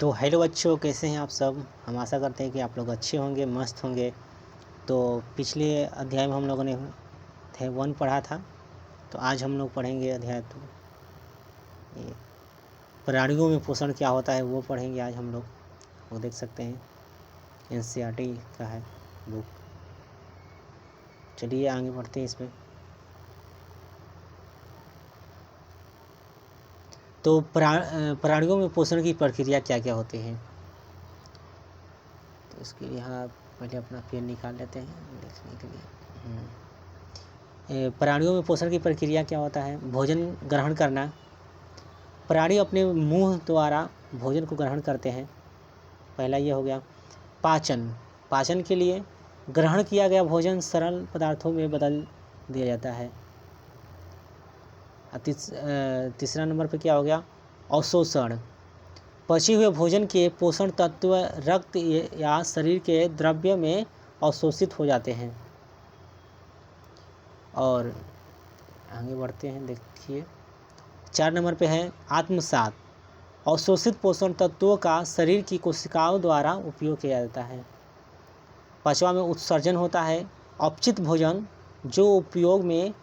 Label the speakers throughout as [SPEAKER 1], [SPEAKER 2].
[SPEAKER 1] तो हेलो बच्चों, कैसे हैं आप सब। हम आशा करते हैं कि आप लोग अच्छे होंगे, मस्त होंगे। तो पिछले अध्याय में हम लोगों ने अध्याय 1 पढ़ा था। तो आज हम लोग पढ़ेंगे अध्याय 2। ये प्राणियों में पोषण क्या होता है वो पढ़ेंगे आज हम लोग। वो देख सकते हैं एनसीईआरटी का है बुक। चलिए आगे बढ़ते हैं इसमें। तो प्राणियों में पोषण की प्रक्रिया क्या क्या होती है। तो इसके लिए यहाँ पहले अपना पेन निकाल लेते हैं लिखने के लिए। प्राणियों में पोषण की प्रक्रिया क्या होता है। भोजन ग्रहण करना। प्राणी अपने मुंह द्वारा भोजन को ग्रहण करते हैं। पहला ये हो गया। पाचन। पाचन के लिए ग्रहण किया गया भोजन सरल पदार्थों में बदल दिया जाता है। तीसरा नंबर पे क्या हो गया। अवशोषण। पचे हुए भोजन के पोषण तत्व रक्त या शरीर के द्रव्य में अवशोषित हो जाते हैं। और आगे बढ़ते हैं, देखिए 4 नंबर पे है आत्मसात। अवशोषित पोषण तत्वों का शरीर की कोशिकाओं द्वारा उपयोग किया जाता है। 5वां में उत्सर्जन होता है। अपचित भोजन जो उपयोग में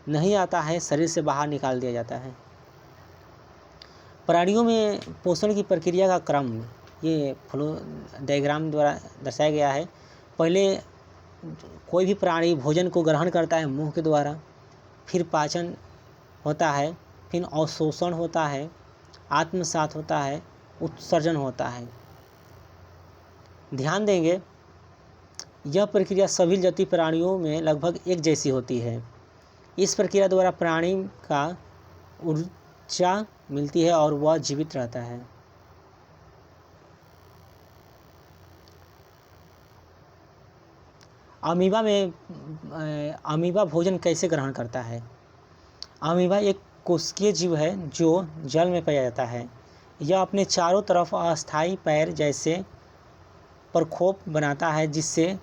[SPEAKER 1] नहीं आता है शरीर से बाहर निकाल दिया जाता है। प्राणियों में पोषण की प्रक्रिया का क्रम ये फ्लो डायग्राम द्वारा दर्शाया गया है। पहले कोई भी प्राणी भोजन को ग्रहण करता है मुंह के द्वारा, फिर पाचन होता है, फिर अवशोषण होता है, आत्मसात होता है, उत्सर्जन होता है। ध्यान देंगे यह प्रक्रिया सभी जलीय प्राणियों में लगभग एक जैसी होती है। इस प्रक्रिया द्वारा प्राणी का ऊर्जा मिलती है और वह जीवित रहता है। अमीबा भोजन कैसे ग्रहण करता है। अमीबा एक कोशिकीय जीव है जो जल में पाया जाता है। यह अपने चारों तरफ अस्थायी पैर जैसे प्रकोप बनाता है जिससे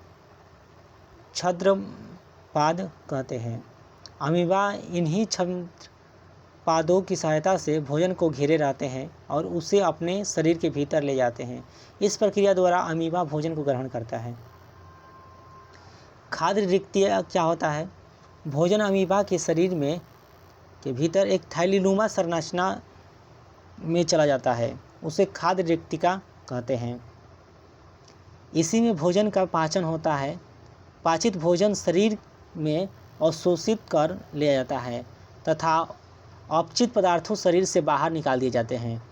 [SPEAKER 1] छद्मपाद कहते हैं। अमीबा इन्हीं छद्मपादों की सहायता से भोजन को घेरे रहते हैं और उसे अपने शरीर के भीतर ले जाते हैं। इस प्रक्रिया द्वारा अमीबा भोजन को ग्रहण करता है। खाद्य रिक्तियाँ क्या होता है। भोजन अमीबा के शरीर में के भीतर एक थैलीनुमा संरचना में चला जाता है, उसे खाद्य रिक्तिका कहते हैं। इसी में भोजन का पाचन होता है। पाचित भोजन शरीर में अवशोषित कर लिया जाता है तथा अपचित पदार्थों शरीर से बाहर निकाल दिए जाते हैं।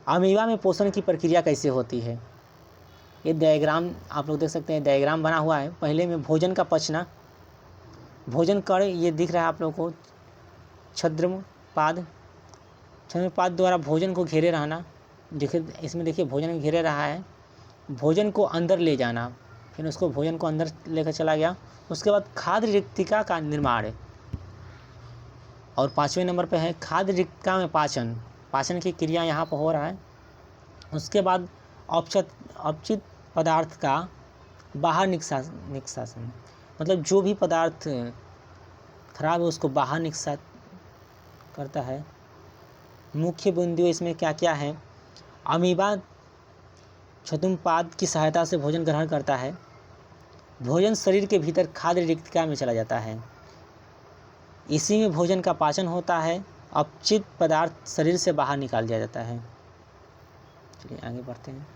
[SPEAKER 1] अमीबा में पोषण की प्रक्रिया कैसे होती है। ये डायग्राम आप लोग देख सकते हैं, डायग्राम बना हुआ है। पहले में भोजन का पचना, भोजन कण ये दिख रहा है आप लोगों को, छद्मपाद द्वारा भोजन को घेरे रहना। देखिए इसमें, देखिए भोजन घेरे रहा है। भोजन को अंदर ले जाना, फिर उसको भोजन को अंदर लेकर चला गया। उसके बाद खाद्य रिक्तिका का निर्माण। और 5वें नंबर पे है खाद्य रिक्तिका में पाचन। पाचन की क्रिया यहाँ पर हो रहा है। उसके बाद अपचित पदार्थ का बाहर निष्कासन, मतलब जो भी पदार्थ खराब है उसको बाहर निष्कासित करता है। मुख्य बिंदु इसमें क्या क्या है। अमीबा छद्मपाद की सहायता से भोजन ग्रहण करता है। भोजन शरीर के भीतर खाद्य रिक्तिका में चला जाता है। इसी में भोजन का पाचन होता है। अपचित पदार्थ शरीर से बाहर निकाल दिया जाता है। चलिए आगे बढ़ते हैं।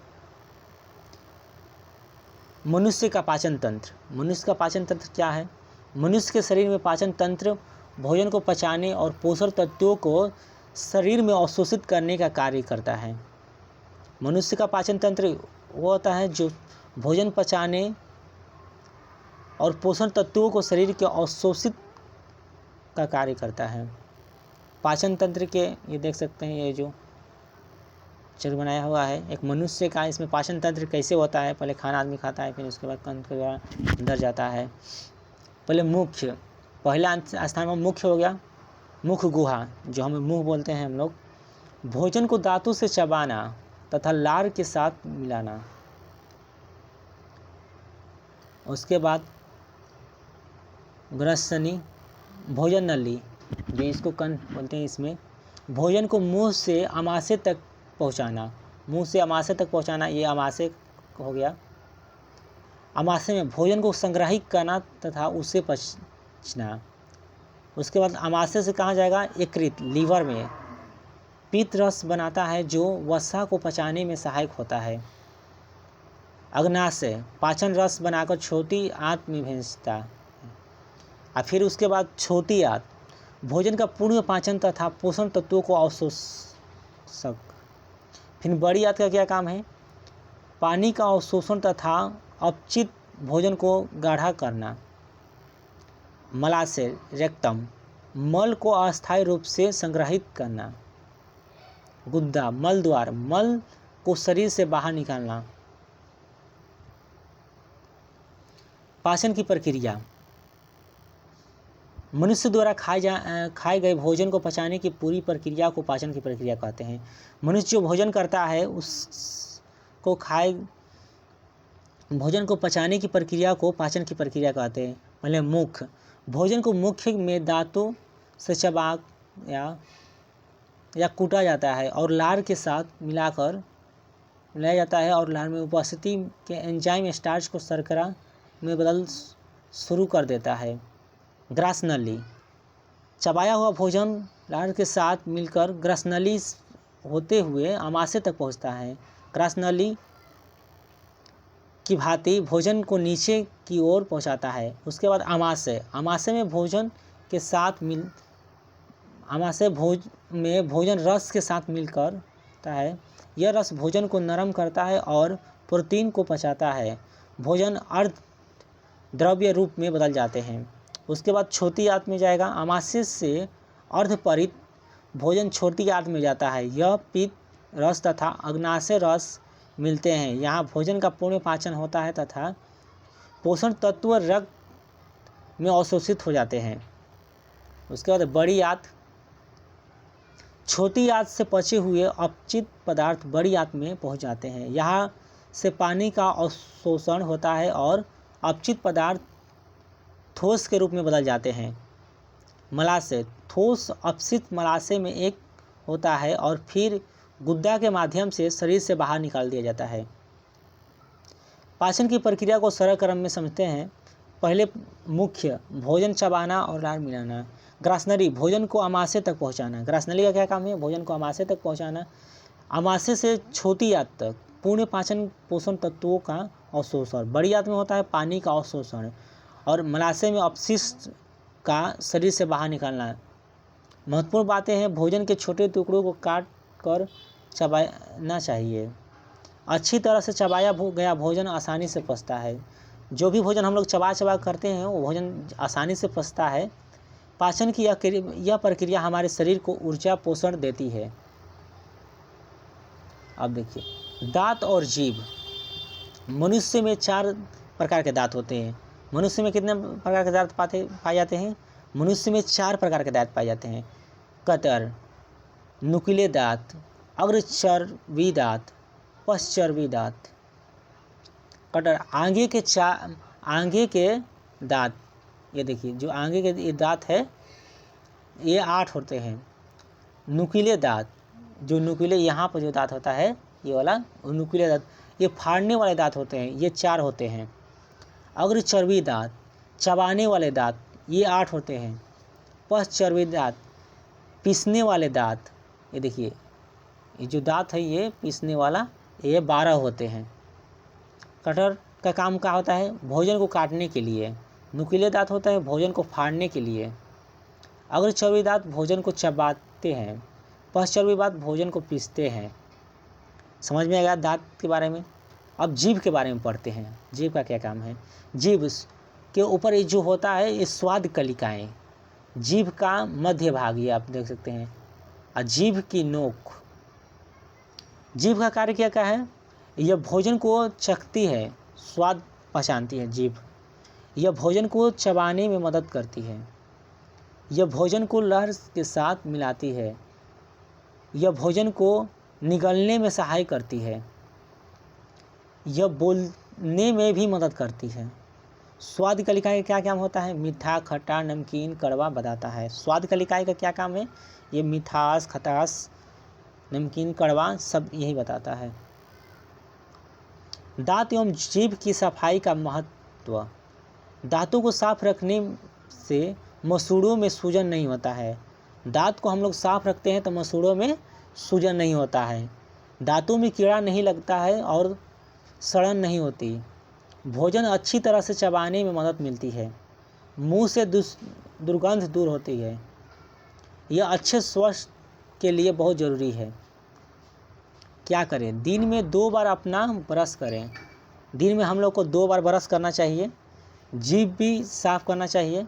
[SPEAKER 1] मनुष्य का पाचन तंत्र। मनुष्य का पाचन तंत्र क्या है। मनुष्य के शरीर में पाचन तंत्र भोजन को पचाने और पोषक तत्वों को शरीर में अवशोषित करने का कार्य करता है। मनुष्य का पाचन तंत्र वो होता है जो भोजन पचाने और पोषण तत्वों को शरीर के अवशोषित का कार्य करता है। पाचन तंत्र के ये देख सकते हैं, ये जो चित्र बनाया हुआ है एक मनुष्य का, इसमें पाचन तंत्र कैसे होता है। पहले खाना आदमी खाता है, फिर उसके बाद कंठ के द्वारा अंदर जाता है। पहले मुख्य, पहला स्थान में मुख्य हो गया। मुख गुहा, जो हमें मुंह बोलते हैं हम लोग। भोजन को दांतों से चबाना तथा लार के साथ मिलाना। उसके बाद ग्रसनी, भोजन नली, जो इसको कंठ बोलते हैं। इसमें भोजन को मुंह से आमाशय तक पहुंचाना। मुंह से अमाशय तक पहुंचाना, ये अमाशय हो गया। अमाशय में भोजन को संग्रहित करना तथा उससे पचना। उसके बाद अमाशय से कहाँ जाएगा, यकृत, लीवर में पित्त रस बनाता है जो वसा को पचाने में सहायक होता है। अग्नाशय पाचन रस बनाकर छोटी आंत में भेजता है। और फिर उसके बाद छोटी आंत भोजन का पूर्ण पाचन तथा पोषण तत्वों को अवशोषक। फिर बड़ी आंत का क्या काम है, पानी का अवशोषण तथा अपचित भोजन को गाढ़ा करना। मलाशय रेक्टम मल को अस्थायी रूप से संग्रहित करना। गुद्दा मल द्वार मल को शरीर से बाहर निकालना। पाचन की प्रक्रिया, मनुष्य द्वारा खाए गए भोजन को पचाने की पूरी प्रक्रिया को पाचन की प्रक्रिया कहते हैं। मनुष्य जो भोजन करता है उसको भोजन को पचाने की प्रक्रिया को पाचन की प्रक्रिया कहते हैं। पहले मुख, भोजन को मुख में दांतों से चबा या कूटा जाता है और लार के साथ मिलाया जाता है और लार में उपस्थिति के एंजाइम स्टार्च को शर्करा में बदल शुरू कर देता है। ग्रासनली, चबाया हुआ भोजन लार के साथ मिलकर ग्रासनली होते हुए अमाशय तक पहुंचता है। ग्रासनली की भांति भोजन को नीचे की ओर पहुंचाता है। उसके बाद अमाशय, अमाशय में भोजन रस के साथ मिलकर है। यह रस भोजन को नरम करता है और प्रोटीन को पचाता है। भोजन अर्ध द्रव्य रूप में बदल जाते हैं। उसके बाद छोटी आंत में जाएगा। अमाशय से अर्धपरित भोजन छोटी आंत में जाता है। यह पित्त रस तथा अग्नाशय रस मिलते हैं। यहाँ भोजन का पूर्ण पाचन होता है तथा पोषण तत्व रक्त में अवशोषित हो जाते हैं। उसके बाद बड़ी आंत, छोटी आंत से पचे हुए अपचित पदार्थ बड़ी आंत में पहुंच जाते हैं। यहाँ से पानी का अवशोषण होता है और अपचित पदार्थ ठोस के रूप में बदल जाते हैं। मलाशय, ठोस अपशिष्ट मलाशय में एक होता है और फिर गुद्दा के माध्यम से शरीर से बाहर निकाल दिया जाता है। पाचन की प्रक्रिया को सरल क्रम में समझते हैं। पहले मुख्य, भोजन चबाना और लार मिलाना। ग्रासनली, भोजन को अमाशय तक पहुंचाना। ग्रासनली का क्या काम है, भोजन को अमाशय तक पहुंचाना। अमाशय से छोटी आंत तक पूर्ण पाचन पोषण तत्वों का अवशोषण। बड़ी आंत में होता है पानी का अवशोषण और मलाशय में अपशिष्ट का शरीर से बाहर निकालना। महत्वपूर्ण बातें हैं, भोजन के छोटे टुकड़ों को काट कर चबाना चाहिए। अच्छी तरह से चबाया गया भोजन आसानी से पचता है। जो भी भोजन हम लोग चबा करते हैं वो भोजन आसानी से पचता है। पाचन की यह प्रक्रिया हमारे शरीर को ऊर्जा पोषण देती है। अब देखिए, दांत और जीभ। मनुष्य में 4 प्रकार के दांत होते हैं। मनुष्य में कितने प्रकार के दांत पाए जाते हैं? मनुष्य में 4 प्रकार के दांत पाए जाते हैं। कतर, नुकीले दांत, अग्रचर्वी दांत, पश्चर्वी दांत। कटर, आगे के दांत, ये देखिए जो आगे के ये दांत है ये 8 होते हैं। नुकीले दांत, जो नुकीले यहाँ पर जो दांत होता है ये वाला नुकीले दांत, ये फाड़ने वाले दांत होते हैं, ये 4 होते हैं। अग्रचर्वी दांत, चबाने वाले दांत, ये 8 होते हैं। पश्चर्वी दांत, पीसने वाले दांत, ये देखिए ये जो दांत है ये पीसने वाला, ये 12 होते हैं। कटर का काम क्या होता है? भोजन को काटने के लिए। नुकीले दांत होता है भोजन को फाड़ने के लिए। अग्रचर्वी दांत भोजन को चबाते हैं। पश्चर्वी दांत भोजन को पीसते हैं। समझ में आ गया दांत के बारे में। अब जीभ के बारे में पढ़ते हैं। जीभ का क्या काम है? जीभ के ऊपर ये जो होता है ये स्वाद कलिकाएँ, जीभ का मध्य भाग, ये आप देख सकते हैं। और जीभ की नोक, जीभ का कार्य क्या है? यह भोजन को चखती है, स्वाद पहचानती है जीभ। यह भोजन को चबाने में मदद करती है। यह भोजन को लहर के साथ मिलाती है। यह भोजन को निगलने में सहाय करती है। यह बोलने में भी मदद करती है। स्वाद कलिकाएँ का क्या काम होता है? मीठा, खट्टा, नमकीन, कड़वा बताता है। स्वाद कलिकाएँ का क्या काम है? ये मिठास, खटास नमकीन, कड़वा, सब यही बताता है। दांत एवं जीभ की सफाई का महत्व। दांतों को साफ रखने से मसूड़ों में सूजन नहीं होता है। दांत को हम लोग साफ रखते हैं तो मसूड़ों में सूजन नहीं होता है, दांतों में कीड़ा नहीं लगता है और सड़न नहीं होती। भोजन अच्छी तरह से चबाने में मदद मिलती है। मुंह से दुर्गंध दूर होती है। यह अच्छे स्वास्थ्य के लिए बहुत ज़रूरी है। क्या करें? दिन में 2 बार अपना ब्रश करें। दिन में हम लोग को 2 बार ब्रश करना चाहिए। जीभ भी साफ करना चाहिए।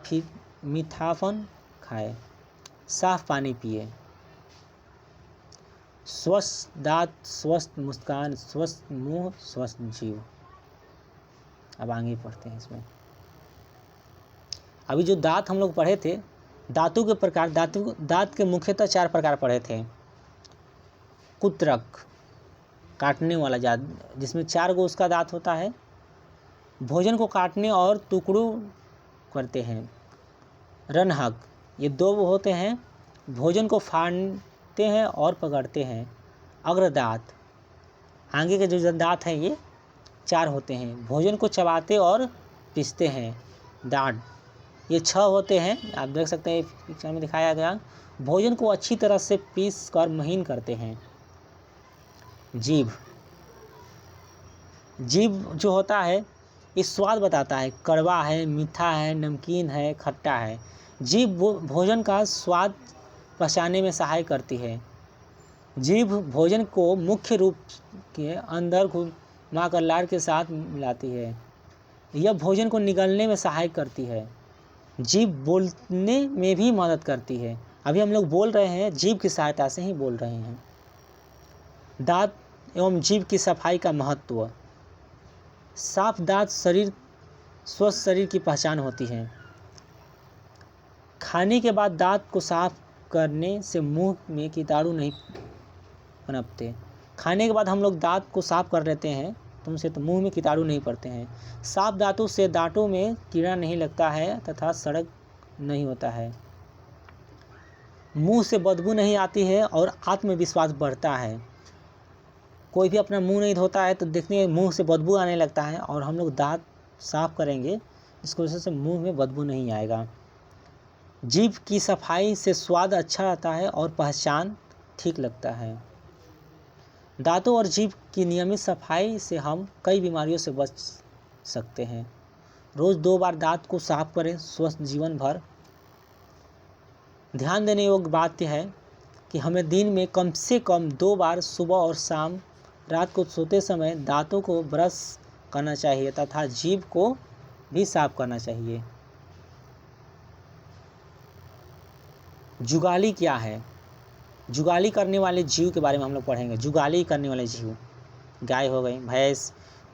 [SPEAKER 1] फिर मीठापन खाएं, साफ पानी पिए। स्वस्थ दांत, स्वस्थ मुस्कान, स्वस्थ मुंह, स्वस्थ जीव। अब आगे पढ़ते हैं इसमें। अभी जो दांत हम लोग पढ़े थे, दांतों के प्रकार, दांत के मुख्यतः 4 प्रकार पढ़े थे। कुत्रक, काटने वाला दांत, जिसमें 4 गो उसका दांत होता है। भोजन को काटने और टुकड़ों करते हैं। रनहक, ये 2 होते हैं, भोजन को फाड़ते हैं और पकड़ते हैं। अग्रदांत, आगे के जो दांत हैं ये 4 होते हैं, भोजन को चबाते और पीसते हैं। दांत, ये 6 होते हैं, आप देख सकते हैं पिक्चर में दिखाया गया। भोजन को अच्छी तरह से पीस कर महीन करते हैं। जीभ, जीभ जो होता है ये स्वाद बताता है, कड़वा है, मीठा है, नमकीन है, खट्टा है। जीभ भोजन का स्वाद पहचानने में सहायता करती है। जीभ भोजन को मुख्य रूप के अंदर घुमाकर लार के साथ मिलाती है। यह भोजन को निगलने में सहायता करती है। जीभ बोलने में भी मदद करती है। अभी हम लोग बोल रहे हैं, जीभ की सहायता से ही बोल रहे हैं। दांत एवं जीभ की सफाई का महत्व। साफ दांत स्वस्थ शरीर की पहचान होती है। खाने के बाद दांत को साफ करने से मुंह में कीटाणु नहीं पनपते। खाने के बाद हम लोग दांत को साफ कर लेते हैं तो उनसे तो मुंह में कीटाणु नहीं पड़ते हैं। साफ दांतों से दांतों में कीड़ा नहीं लगता है तथा सड़क नहीं होता है। मुंह से बदबू नहीं आती है और आत्मविश्वास बढ़ता है। कोई भी अपना मुंह नहीं धोता है तो देखने मुंह से बदबू आने लगता है, और हम लोग दांत साफ करेंगे इसकी वजह से मुंह में बदबू नहीं आएगा। जीभ की सफाई से स्वाद अच्छा आता है और पहचान ठीक लगता है। दांतों और जीभ की नियमित सफाई से हम कई बीमारियों से बच सकते हैं। रोज़ 2 बार दांत को साफ करें, स्वस्थ जीवन भर। ध्यान देने योग्य बात यह है कि हमें दिन में कम से कम 2 बार सुबह और शाम, रात को सोते समय दांतों को ब्रश करना चाहिए तथा जीभ को भी साफ करना चाहिए। जुगाली क्या है? जुगाली करने वाले जीव के बारे में हम लोग पढ़ेंगे। जुगाली करने वाले जीव, गाय हो गई, भैंस।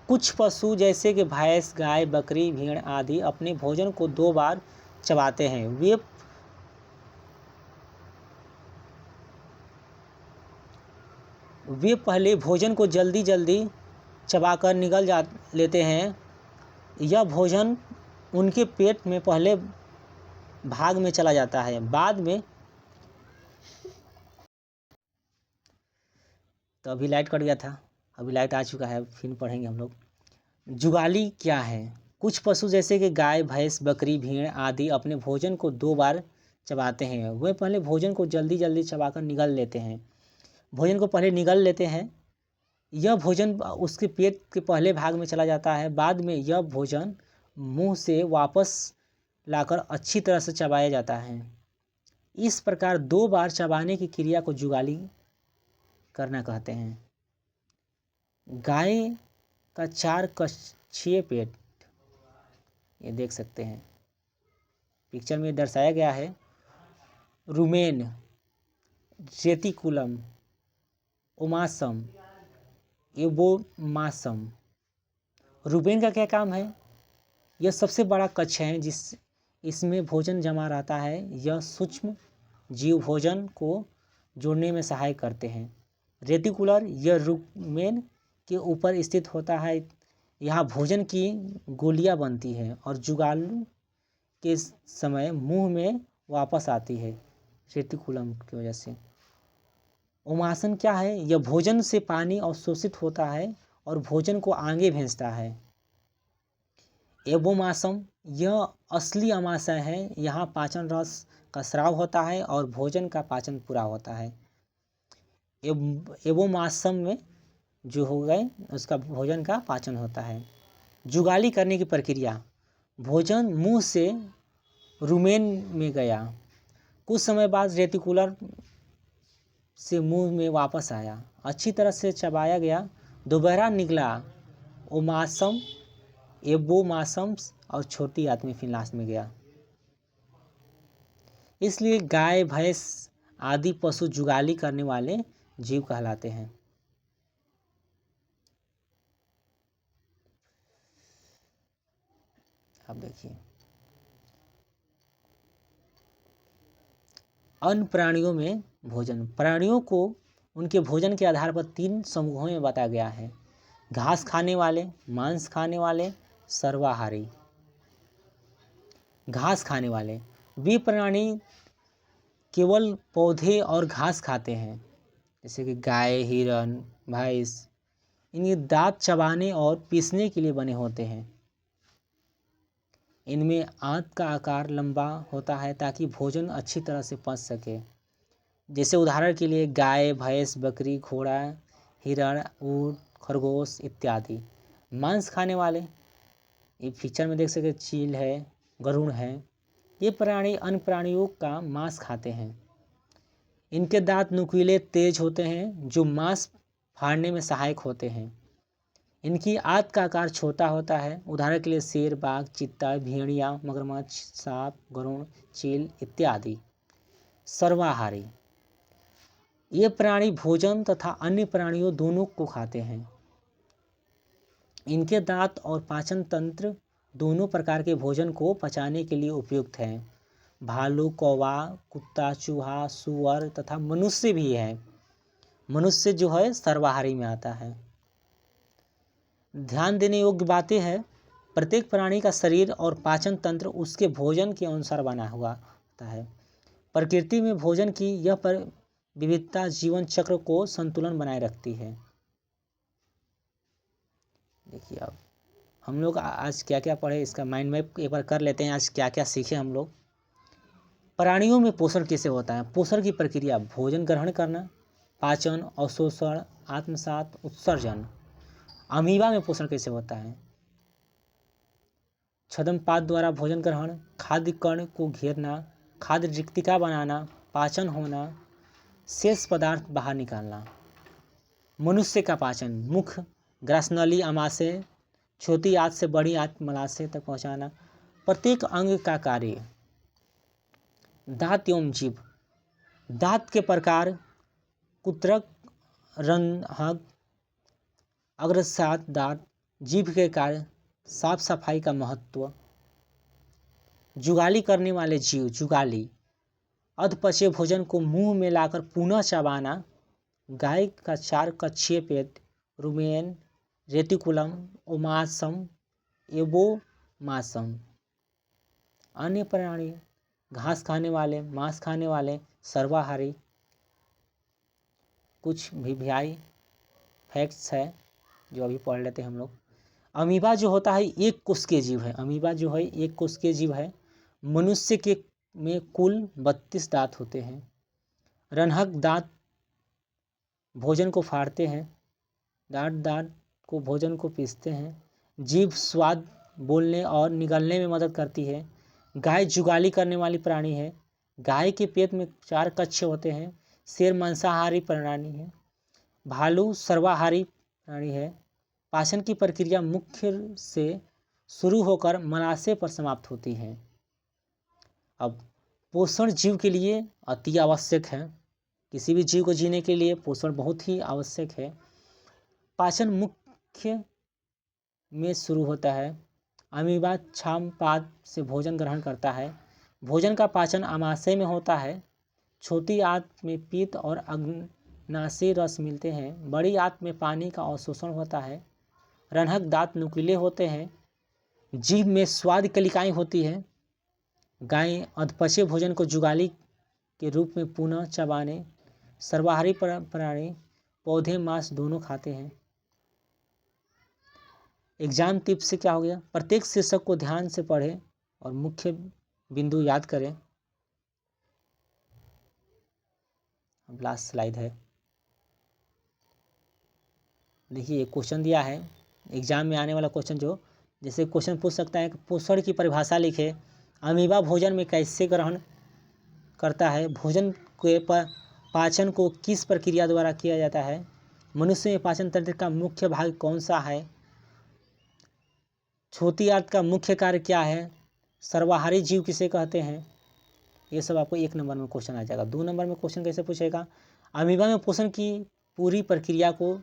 [SPEAKER 1] कुछ पशु जैसे कि भैंस, गाय, बकरी, भेड़ आदि अपने भोजन को 2 बार चबाते हैं। वे पहले भोजन को जल्दी जल्दी चबाकर निगल लेते हैं। यह भोजन उनके पेट में पहले भाग में चला जाता है, बाद में। तो अभी लाइट कट गया था, अभी लाइट आ चुका है, फिर पढ़ेंगे हम लोग। जुगाली क्या है? कुछ पशु जैसे कि गाय, भैंस, बकरी, भेड़ आदि अपने भोजन को 2 बार चबाते हैं। वे पहले भोजन को जल्दी जल्दी चबाकर निगल लेते हैं। भोजन को पहले निगल लेते हैं। यह भोजन उसके पेट के पहले भाग में चला जाता है, बाद में यह भोजन मुंह से वापस लाकर अच्छी तरह से चबाया जाता है। इस प्रकार 2 बार चबाने की क्रिया को जुगाली करना कहते हैं। गाय का 4 कक्षीय पेट, ये देख सकते हैं पिक्चर में दर्शाया गया है। Rumen, reticulum, omasum, abomasum. Rumen का क्या काम है? यह सबसे बड़ा कक्ष है इसमें भोजन जमा रहता है। यह सूक्ष्म जीव भोजन को जोड़ने में सहायता करते हैं। रेटिकुलर, यह रुमेन के ऊपर स्थित होता है। यहाँ भोजन की गोलियां बनती हैं और जुगालू के समय मुंह में वापस आती है रेटिकुलम की वजह से। उमासन क्या है? यह भोजन से पानी अवशोषित होता है और भोजन को आगे भेजता है। एवोमासम, यह असली अमाशय है। यहाँ पाचन रस का स्राव होता है और भोजन का पाचन पूरा होता है। एवोमासम में जो हो गए उसका भोजन का पाचन होता है। जुगाली करने की प्रक्रिया, भोजन मुंह से रुमेन में गया, कुछ समय बाद रेटिकुलर से मुंह में वापस आया, अच्छी तरह से चबाया गया, दोबारा निकला। ओमासम, एबोमासम और छोटी आंत में फिर लास्ट में गया। इसलिए गाय भैंस आदि पशु जुगाली करने वाले जीव कहलाते हैं। अब देखिए अन्य प्राणियों में भोजन। प्राणियों को उनके भोजन के आधार पर 3 समूहों में बताया गया है: घास खाने वाले, मांस खाने वाले, सर्वाहारी। घास खाने वाले, वे प्राणी केवल पौधे और घास खाते हैं, जैसे कि गाय, हिरण, भैंस। इनके दांत चबाने और पीसने के लिए बने होते हैं। इनमें आंत का आकार लंबा होता है ताकि भोजन अच्छी तरह से पच सके। जैसे उदाहरण के लिए गाय, भैंस, बकरी, घोड़ा, हिरण, ऊँट, खरगोश इत्यादि। मांस खाने वाले, ये पिक्चर में देख सकते चील है, गरुड़ है। ये प्राणी अन्य प्राणियों का मांस खाते हैं। इनके दांत नुकीले तेज होते हैं जो मांस फाड़ने में सहायक होते हैं। इनकी आंत का आकार छोटा होता है। उदाहरण के लिए शेर, बाघ, चीता, भेड़िया, मगरमच्छ, सांप, गरुड़, चील इत्यादि। सर्वाहारी, ये प्राणी भोजन तथा अन्य प्राणियों दोनों को खाते हैं। इनके दांत और पाचन तंत्र दोनों प्रकार के भोजन को पचाने के लिए उपयुक्त हैं। भालू, कौवा, कुत्ता, चूहा, सूअर तथा मनुष्य भी है। मनुष्य जो है सर्वाहारी में आता है। ध्यान देने योग्य बातें हैं, प्रत्येक प्राणी का शरीर और पाचन तंत्र उसके भोजन के अनुसार बना हुआ होता है। प्रकृति में भोजन की यह विविधता जीवन चक्र को संतुलन बनाए रखती है। देखिए अब हम लोग आज क्या क्या पढ़े, इसका माइंड मैप एक बार कर लेते हैं। आज क्या क्या सीखे हम लोग। प्राणियों में पोषण कैसे होता है? पोषण की प्रक्रिया: भोजन ग्रहण करना, पाचन, अवशोषण, आत्मसात, उत्सर्जन। अमीबा में पोषण कैसे होता है? छद्मपात द्वारा भोजन ग्रहण, खाद्य कण को घेरना, खाद्य रिक्तिका बनाना, पाचन होना, शेष पदार्थ बाहर निकालना। मनुष्य का पाचन: मुख, ग्रासनली, आमाशय, छोटी आंत से बड़ी आंत मलाशय तक पहुंचाना। प्रत्येक अंग का कार्य। दांत एवं जीभ: दांत के प्रकार: कुत्रक, रन्हक, अग्रसात दांत। जीभ के कार्य: साफ सफाई का महत्व। जुगाली करने वाले जीव। जुगाली: अधपचे भोजन को मुंह में लाकर पुनः चबाना। गाय का 4 कक्षीय पेट, रुमेन, रेटिकुलम, ओमासम, एबोमासम। अन्य प्राणी: घास खाने वाले, मांस खाने वाले, सर्वाहारी। कुछ वीवीआई फैक्ट्स है जो अभी पढ़ लेते हैं हम लोग। अमीबा जो होता है एक कोशिकीय जीव है। अमीबा जो है एक कोशिकीय जीव है। मनुष्य के में कुल 32 दांत होते हैं। रन्हक दांत भोजन को फाड़ते हैं। दांत को भोजन को पीसते हैं। जीभ स्वाद, बोलने और निगलने में मदद करती है। गाय जुगाली करने वाली प्राणी है। गाय के पेट में 4 कक्ष होते हैं। शेर मांसाहारी प्राणी है। भालू सर्वाहारी प्राणी है। पाचन की प्रक्रिया मुख्य से शुरू होकर मलाशय पर समाप्त होती है। अब पोषण जीव के लिए अति आवश्यक है। किसी भी जीव को जीने के लिए पोषण बहुत ही आवश्यक है। पाचन मुख्य में शुरू होता है। अमीबा छामपाद से भोजन ग्रहण करता है। भोजन का पाचन आमाशय में होता है। छोटी आंत में पित्त और अग्नाशय रस मिलते हैं। बड़ी आंत में पानी का अवशोषण होता है। रन्हक दांत नुकीले होते हैं। जीभ में स्वाद कलिकाएं होती है। गाय अधपचे भोजन को जुगाली के रूप में पुनः चबाने सर्वाहारी प्राणी पौधे मांस दोनों खाते हैं। एग्जाम टिप्स से क्या हो गया, प्रत्येक शीर्षक को ध्यान से पढ़ें और मुख्य बिंदु याद करें। अब लास्ट स्लाइड है, देखिए क्वेश्चन दिया है एग्जाम में आने वाला क्वेश्चन, जो जैसे क्वेश्चन पूछ सकता है कि पोषण की परिभाषा लिखे, अमीबा भोजन में कैसे ग्रहण करता है, भोजन के पाचन को किस प्रक्रिया द्वारा किया जाता है, मनुष्य में पाचन तंत्र का मुख्य भाग कौन सा है, छोटी आंत का मुख्य कार्य क्या है, सर्वाहारी जीव किसे कहते हैं। ये सब आपको 1 नंबर में क्वेश्चन आ जाएगा। 2 नंबर में क्वेश्चन कैसे पूछेगा, अमीबा में पोषण की पूरी प्रक्रिया को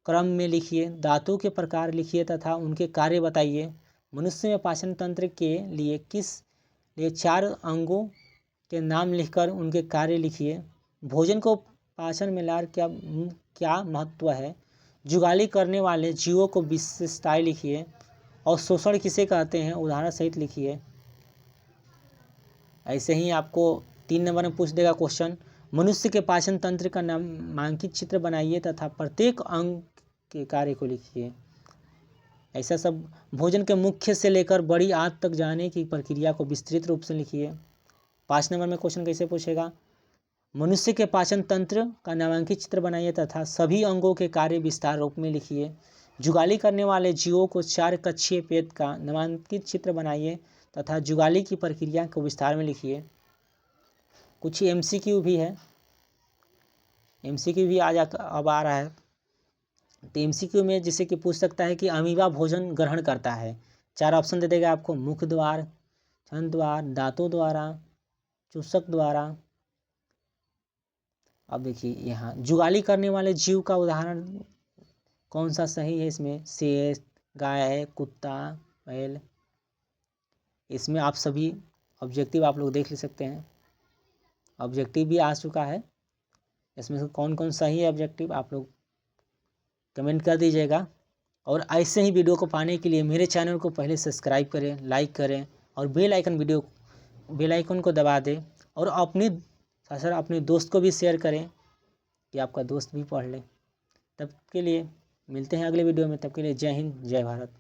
[SPEAKER 1] क्रम में लिखिए, दांतों के प्रकार लिखिए तथा उनके कार्य बताइए, मनुष्य में पाचन तंत्र के लिए 4 अंगों के नाम लिखकर उनके कार्य लिखिए, भोजन को पाचन में लार क्या महत्व है, जुगाली करने वाले जीवों को विशेषताएं लिखिए और शोषण किसे कहते हैं उदाहरण सहित लिखिए। ऐसे ही आपको 3 नंबर में पूछ देगा क्वेश्चन, मनुष्य के पाचन तंत्र का नामांकित चित्र बनाइए तथा प्रत्येक अंग के कार्य को लिखिए। ऐसा सब भोजन के मुख्य से लेकर बड़ी आंत तक जाने की प्रक्रिया को विस्तृत रूप से लिखिए। 5 नंबर में क्वेश्चन कैसे पूछेगा, मनुष्य के पाचन तंत्र का नामांकित चित्र बनाइए तथा सभी अंगों के कार्य विस्तार रूप में लिखिए, जुगाली करने वाले जीवों को 4 कक्षीय पेट का नामांकित चित्र बनाइए तथा जुगाली की प्रक्रिया को विस्तार में लिखिए। कुछ एमसीक्यू भी है, एमसीक्यू भी अब आ रहा है। तो एमसीक्यू में जैसे कि पूछ सकता है कि अमीबा भोजन ग्रहण करता है, 4 ऑप्शन दे देगा आपको, मुख द्वार, छंद द्वार, दांतों द्वारा, चूसक द्वारा। अब देखिए यहाँ जुगाली करने वाले जीव का उदाहरण कौन सा सही है, इसमें शेर, गाय, कुत्ता, बैल। इसमें आप सभी ऑब्जेक्टिव आप लोग देख ले सकते हैं, ऑब्जेक्टिव भी आ चुका है, इसमें से कौन कौन सही है ऑब्जेक्टिव आप लोग कमेंट कर दीजिएगा। और ऐसे ही वीडियो को पाने के लिए मेरे चैनल को पहले सब्सक्राइब करें, लाइक करें और बेल आइकन को दबा दें और अपने दोस्त को भी शेयर करें कि आपका दोस्त भी पढ़ ले। तब के लिए मिलते हैं अगले वीडियो में, तब के लिए जय हिंद जय भारत।